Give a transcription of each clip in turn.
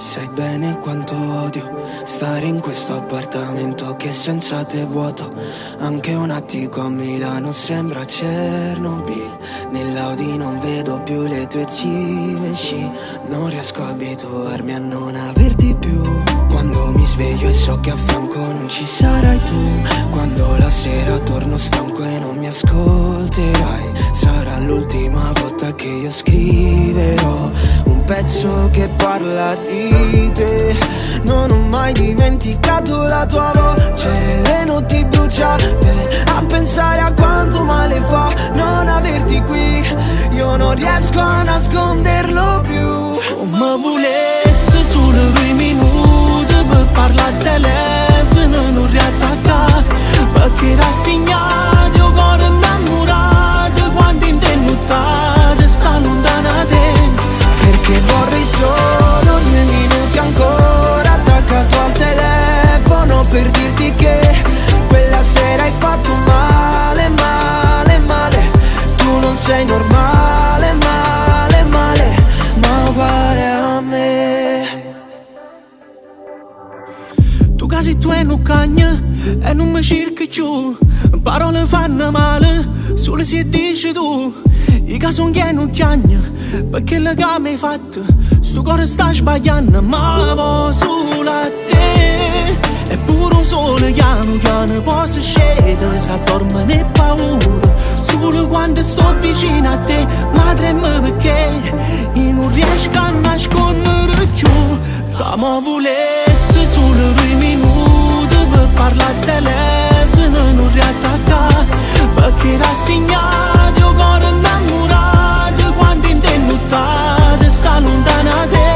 sai bene quanto odio stare in questo appartamento che senza te è vuoto. Anche un attico a Milano sembra Chernobyl. Nell'Audi non vedo più le tue Givenchy. Non riesco a abituarmi a non averti più. Quando mi sveglio e so che a fianco non ci sarai tu. Quando la sera torno stanco e non mi ascolterai, sarà l'ultima volta che io scriverò un pezzo che parla di te. Non ho mai dimenticato la tua voce, le notti bruciate, a pensare a quanto male fa non averti qui. Io non riesco a nasconderlo più. Come volesse solo 2 minuti per parlare al telefono, non riattaccare, perché rassegnato, io cuore innamorato, quando in te nottate sta lontana da te. Perché vorrei solo 2 minuti ancora attaccato al telefono per dirti che quella sera hai fatto male, male, male. Tu non sei normale, male, male, ma uguale a me. Tu casi tu e non cagna e non mi cerchi più. Parole fanno male, solo se dici tu. I casi che non chiagna, perché le che mi hai fatto, sto cuore sta sbagliando, ma va solo a te. E pure un sole piano piano posso scendere, se dorme né paura, solo quando sto vicino a te. Ma trema perché io non riesco a nascondere più. Come volesse solo 2 minuti per parlare al telefono, non riattaccare, perché rassegnato, io cuore innamorato, quando in te nottate sta lontana da te.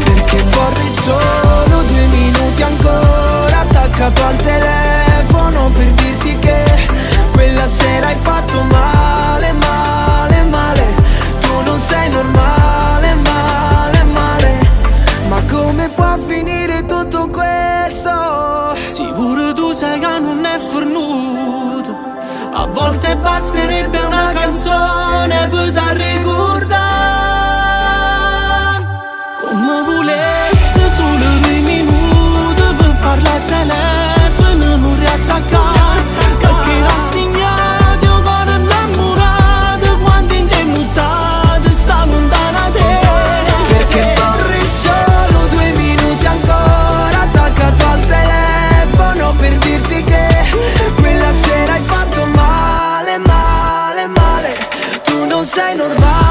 Perché vorrei solo 2 minuti ancora attaccato al telefono per dirti che quella sera hai fatto male, male, male. Tu non sei normale, male, male. Ma come può finire tutto questo? Sicuro tu sai che non è fornuto, a volte basterebbe una canzone per da ricordare. Come volesse solo 2 minuti per parlare al telefono, non riattaccare, perché rassegnato, io cuore innamorato, quando in te nottate sta lontana da te. Perché vorrei solo 2 minuti ancora attaccato al telefono per dirti che quella sera hai fatto male, male, male. Tu non sei normale.